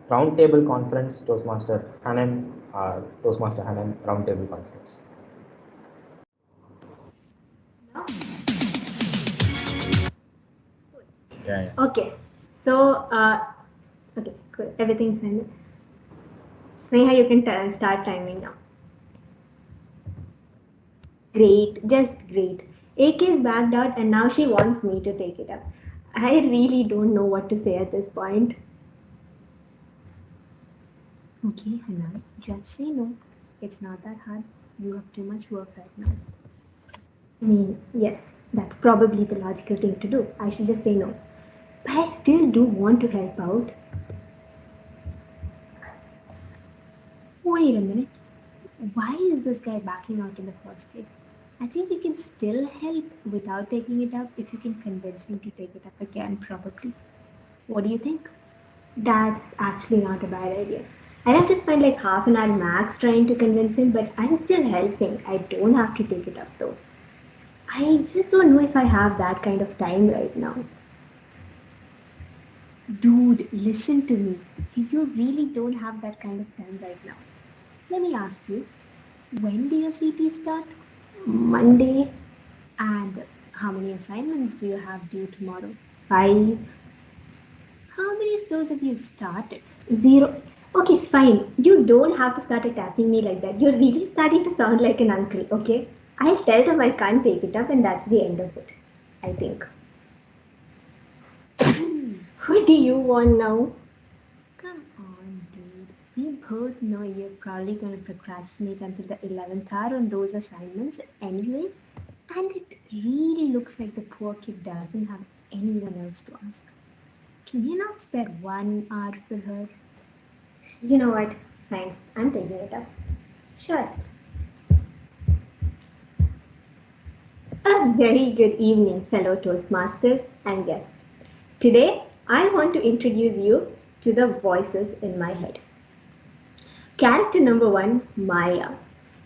Roundtable Conference, Toastmaster Hanan Roundtable Conference. Yeah. Okay. So, okay, cool. Everything's fine. Sneha, you can start timing now. Great, just great. AK is backed out and now she wants me to take it up. I really don't know what to say at this point. Okay, Hanan, just say no. It's not that hard. You have too much work right now. I mean, yes, that's probably the logical thing to do. I should just say no. But I still do want to help out. Wait a minute. Why is this guy backing out in the first place? I think you can still help without taking it up if you can convince him to take it up again, probably. What do you think? That's actually not a bad idea. I'd have to spend like half an hour max trying to convince him, but I'm still helping. I don't have to take it up though. I just don't know if I have that kind of time right now. Dude, listen to me. You really don't have that kind of time right now. Let me ask you, when do your CP start? Monday, And how many assignments do you have due tomorrow? 5, How many of those have you started? 0. Okay, fine. You don't have to start attacking me like that. You're really starting to sound like an uncle, okay? I'll tell them I can't take it up and that's the end of it. I think. What do you want now? Come on, dude. We both know you're probably going to procrastinate until the 11th hour on those assignments anyway. And it really looks like the poor kid doesn't have anyone else to ask. Can you not spare 1 hour for her? You know what? Fine. I'm taking it up. Sure. A very good evening, fellow Toastmasters and guests. Today, I want to introduce you to the voices in my head. Character number 1, Maya.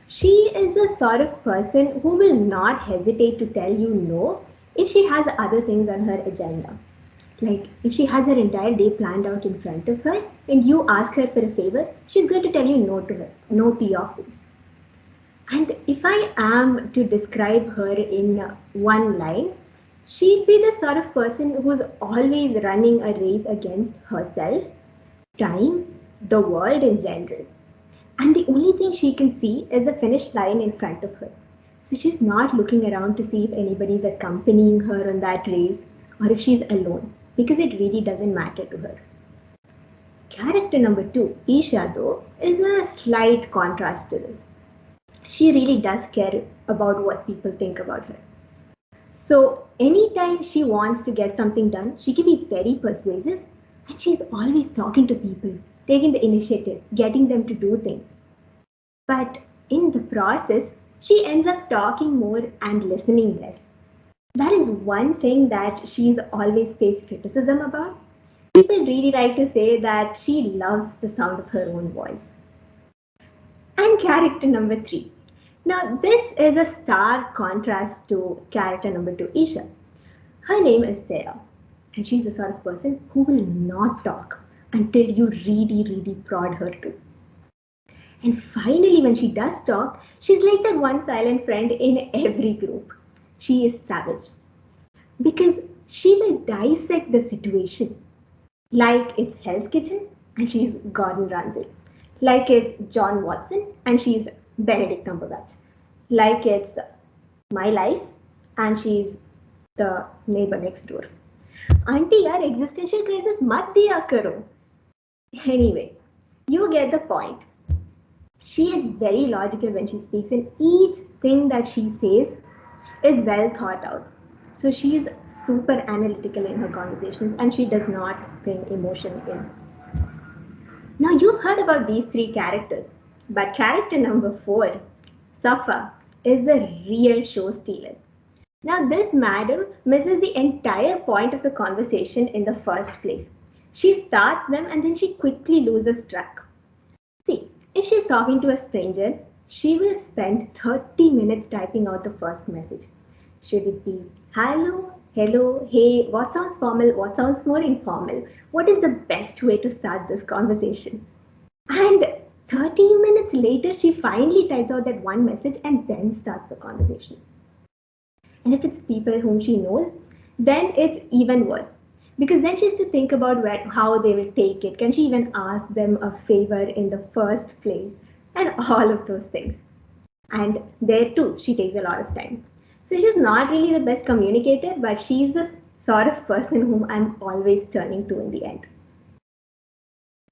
She is the sort of person who will not hesitate to tell you no if she has other things on her agenda. Like if she has her entire day planned out in front of her and you ask her for a favor, she's going to tell you no to your face. And if I am to describe her in one line, she'd be the sort of person who's always running a race against herself, time, the world in general. And the only thing she can see is the finish line in front of her. So she's not looking around to see if anybody's accompanying her on that race or if she's alone, because it really doesn't matter to her. Character number 2, Isha, though, is a slight contrast to this. She really does care about what people think about her. So anytime she wants to get something done, she can be very persuasive and she's always talking to people, taking the initiative, getting them to do things. But in the process, she ends up talking more and listening less. That is one thing that she's always faced criticism about. People really like to say that she loves the sound of her own voice. And character number 3. Now, this is a stark contrast to character number 2, Isha. Her name is Sarah, and she's the sort of person who will not talk until you really prod her to. And finally, when she does talk, she's like that one silent friend in every group. She is savage. Because she will dissect the situation like it's Hell's Kitchen and she's Gordon Ramsay. Like it's John Watson and she's Benedict Cumberbatch. Like it's my life and she's the neighbor next door. Auntie यार existential crisis मत दिया करो. Anyway, you get the point. She is very logical when she speaks, and each thing that she says is well thought out. So she is super analytical in her conversations and she does not bring emotion in. Now you've heard about these 3 characters, but character number 4, Safa, is the real show stealer. Now this madam misses the entire point of the conversation in the first place. She starts them and then she quickly loses track. See, if she's talking to a stranger, she will spend 30 minutes typing out the first message. Should it be hello, Hello, hey, what sounds formal, what sounds more informal? What is the best way to start this conversation? And 30 minutes later, she finally types out that one message and then starts the conversation. And if it's people whom she knows, then it's even worse. Because then she has to think about how they will take it. Can she even ask them a favor in the first place? And all of those things. And there too, she takes a lot of time. So she's not really the best communicator, but she's the sort of person whom I'm always turning to in the end.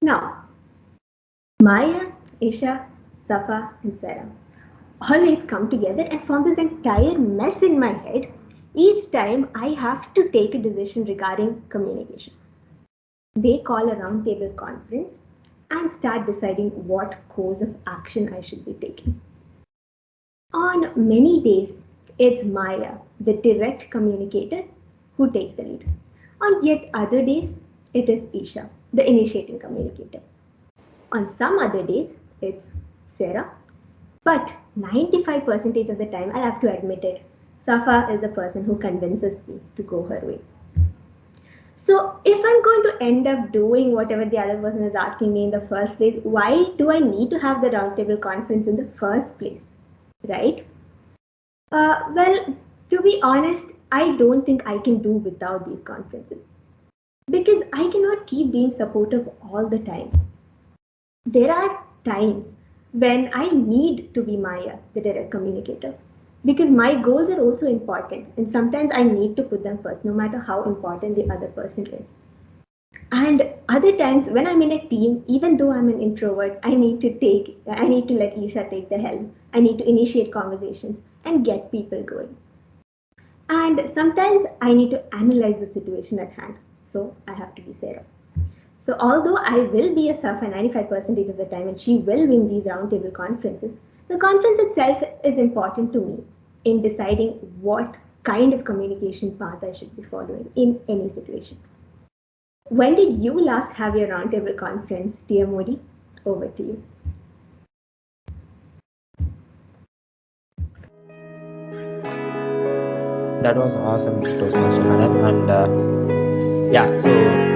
Now, Maya, Isha, Safa, and Sarah always come together and form this entire mess in my head each time I have to take a decision regarding communication. They call a roundtable conference and start deciding what course of action I should be taking. On many days, it's Maya, the direct communicator, who takes the lead. On yet other days, it is Isha, the initiating communicator. On some other days, it's Sarah, but 95% of the time, I'll have to admit it, Safa is the person who convinces me to go her way. So if I'm going to end up doing whatever the other person is asking me in the first place, why do I need to have the roundtable conference in the first place? Right? Well, to be honest, I don't think I can do without these conferences because I cannot keep being supportive all the time. There are times when I need to be Maya, the direct communicator, because my goals are also important, and sometimes I need to put them first, no matter how important the other person is. And other times when I'm in a team, even though I'm an introvert, I need to let Isha take the helm. I need to initiate conversations and get people going. And sometimes I need to analyze the situation at hand. So I have to be Sarah. So although I will be a Safa 95% of the time and she will win these roundtable conferences, the conference itself is important to me in deciding what kind of communication path I should be following in any situation. When did you last have your roundtable conference, dear Modi? Over to you. That was awesome, Toastmaster Hanan. And yeah, so